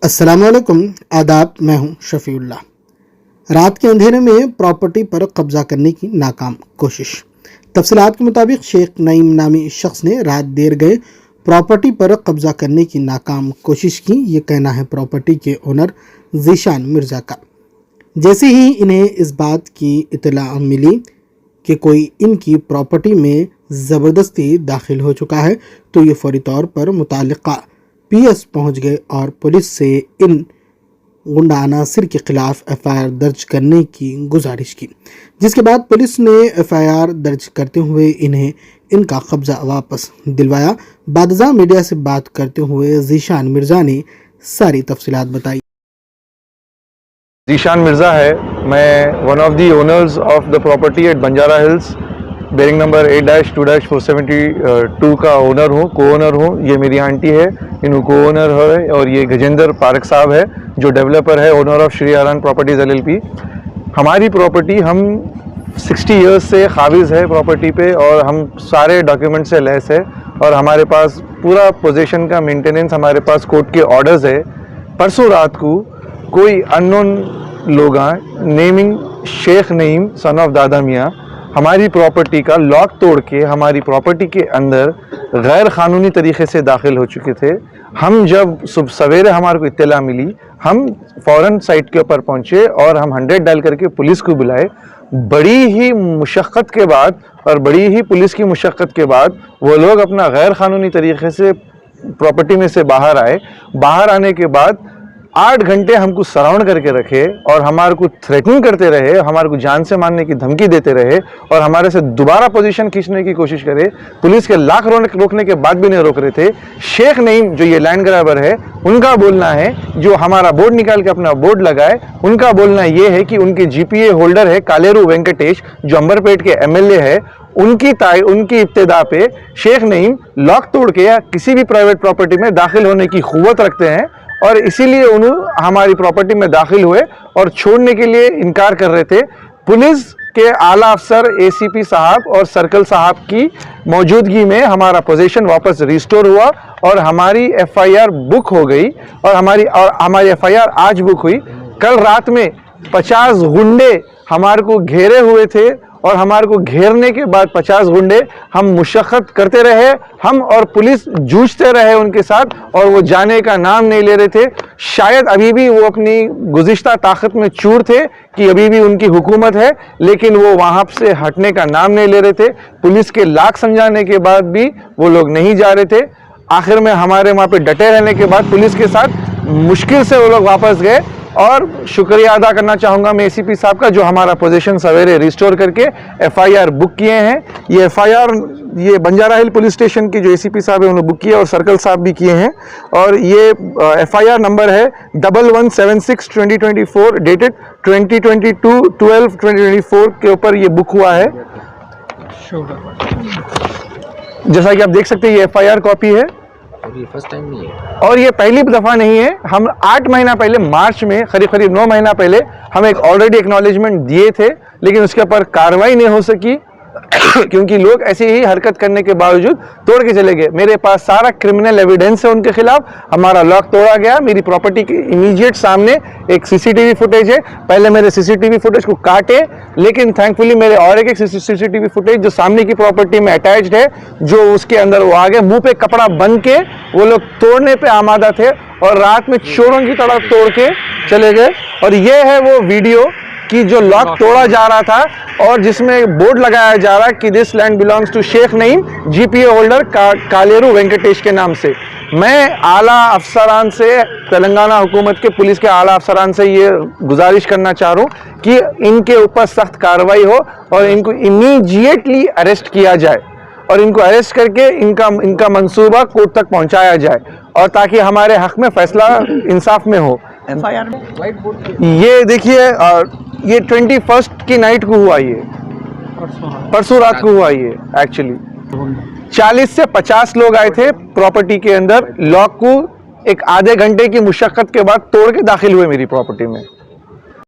अस्सलामुअलैकुम, आदाब। मैं हूं शफीउल्लाह। रात के अंधेरे में प्रॉपर्टी पर कब्जा करने की नाकाम कोशिश। तफसीलात के मुताबिक शेख नईम नामी शख्स ने रात देर गए प्रॉपर्टी पर कब्जा करने की नाकाम कोशिश की। ये कहना है प्रॉपर्टी के ओनर ज़ीशान मिर्ज़ा का। जैसे ही इन्हें इस बात की इत्तला मिली कि कोई इनकी प्रॉपर्टी में ज़बरदस्ती दाखिल हो चुका है तो ये फौरी तौर पर मुताल्लिक़ा पीएस पहुंच गए और पुलिस से इन गुंडा अनासिर के खिलाफ एफआईआर दर्ज करने की गुजारिश की, जिसके बाद पुलिस ने एफआईआर दर्ज करते हुए इन्हें इनका कब्जा वापस दिलवाया। बादशाह मीडिया से बात करते हुए ज़ीशान मिर्ज़ा ने सारी तफसीलात बताई। ज़ीशान मिर्ज़ा है, मैं one of the owners of the property at Banjara Hills bearing number 8-2-472 का ओनर हूँ, को ओनर हूँ। ये मेरी आंटी है, इन को ओनर है, और ये गजेंद्र पारक साहब है जो डेवलपर है, owner of Shri Aran properties LLP। हमारी प्रॉपर्टी हम 60 इयर्स से काबिज़ है प्रॉपर्टी पे, और हम सारे डॉक्यूमेंट से लैस है, और हमारे पास पूरा पोजीशन का मेंटेनेंस, हमारे पास कोर्ट के ऑर्डर्स है। परसों रात को कोई अननोन लोग naming Sheikh Naeem son of Dada Miyan हमारी प्रॉपर्टी का लॉक तोड़ के हमारी प्रॉपर्टी के अंदर गैर कानूनी तरीके से दाखिल हो चुके थे। हम जब सुबह सवेरे हमारे को इत्तला मिली, हम फ़ौरन साइट के ऊपर पहुंचे और हम 100 डायल करके पुलिस को बुलाए। बड़ी ही मुशक्क़त के बाद और बड़ी ही पुलिस की मुशक्क़त के बाद वो लोग अपना गैर कानूनी तरीके से प्रॉपर्टी में से बाहर आए। बाहर आने के बाद 8 घंटे हमको सराउंड करके रखे और हमारे को थ्रेटनिंग करते रहे, हमारे को जान से मारने की धमकी देते रहे, और हमारे से दोबारा पोजीशन खींचने की कोशिश करे। पुलिस के लाख रोकने के बाद भी नहीं रोक रहे थे। शेख नईम जो ये लैंड ग्रैबर है, उनका बोलना है, जो हमारा बोर्ड निकाल के अपना बोर्ड लगाए, उनका बोलना ये है कि उनके GPA होल्डर है कालेरू वेंकटेश, जो अंबरपेट के MLA है, उनकी इब्तिदा पे शेख नईम लॉक तोड़ के या किसी भी प्राइवेट प्रॉपर्टी में दाखिल होने की क़ुव्वत रखते हैं, और इसीलिए उन्होंने हमारी प्रॉपर्टी में दाखिल हुए और छोड़ने के लिए इनकार कर रहे थे। पुलिस के आला अफसर ACP साहब और सर्कल साहब की मौजूदगी में हमारा पोजीशन वापस रिस्टोर हुआ और हमारी FIR बुक हो गई, और हमारी FIR आज बुक हुई। कल रात में 50 गुंडे हमारे को घेरे हुए थे, और हमारे को घेरने के बाद 50 गुंडे हम मुशक्क़त करते रहे, हम और पुलिस जूझते रहे उनके साथ, और वो जाने का नाम नहीं ले रहे थे। शायद अभी भी वो अपनी गुज़िश्ता ताकत में चूर थे कि अभी भी उनकी हुकूमत है, लेकिन वो वहाँ से हटने का नाम नहीं ले रहे थे। पुलिस के लाख समझाने के बाद भी वो लोग नहीं जा रहे थे। आखिर में हमारे वहाँ पे डटे रहने के बाद पुलिस के साथ मुश्किल से वो लोग वापस गए, और शुक्रिया अदा करना चाहूँगा मैं ACP साहब का, जो हमारा पोजीशन सवेरे रिस्टोर करके FIR बुक किए हैं। ये FIR ये बंजारा हिल पुलिस स्टेशन के जो ACP साहब है उन्होंने बुक किया, और सर्कल साहब भी किए हैं, और ये FIR नंबर है 1176/2024 डेटेड 2022-12/2024 के ऊपर ये बुक हुआ है। जैसा कि आप देख सकते हैं ये FIR कॉपी है, और ये फर्स्ट टाइम नहीं है, और ये पहली दफ़ा नहीं है। हम 8 महीना पहले मार्च में, करीब 9 महीना पहले हम एक ऑलरेडी एक्नॉलेजमेंट दिए थे, लेकिन उसके ऊपर कार्रवाई नहीं हो सकी क्योंकि लोग ऐसे ही हरकत करने के बावजूद तोड़ के चले गए। मेरे पास सारा क्रिमिनल एविडेंस है उनके खिलाफ। हमारा लॉक तोड़ा गया, मेरी प्रॉपर्टी के इमीडिएट सामने एक CCTV फुटेज है। पहले मेरे CCTV फुटेज को काटे, लेकिन थैंकफुली मेरे और एक CCTV फुटेज जो सामने की प्रॉपर्टी में अटैच्ड है, जो उसके अंदर वो आ गए, मुंह पे कपड़ा बंद के वो लोग तोड़ने पे आमादा थे, और रात में चोरों की तरह तोड़ के चले गए। और ये है वो वीडियो कि जो लॉक तोड़ा जा रहा था और जिसमें बोर्ड लगाया जा रहा है कि this land belongs to Sheikh Naeem, GPA holder Kaleru Venkatesh के नाम से। मैं आला अफसरान से, तेलंगाना हुकूमत के पुलिस के आला अफसरान से ये गुजारिश करना चाह रहा हूँ कि इनके ऊपर सख्त कार्रवाई हो और इनको इमीडिएटली अरेस्ट किया जाए, और इनको अरेस्ट करके इनका मंसूबा कोर्ट तक पहुँचाया जाए, और ताकि हमारे हक में फैसला इंसाफ में हो। ये देखिए, ये 21 की नाइट को हुआ, ये परसों रात को हुआ। ये एक्चुअली 40 से 50 लोग आए थे प्रॉपर्टी के अंदर, लॉक को एक आधे घंटे की मुशक्कत के बाद तोड़ के दाखिल हुए मेरी प्रॉपर्टी में।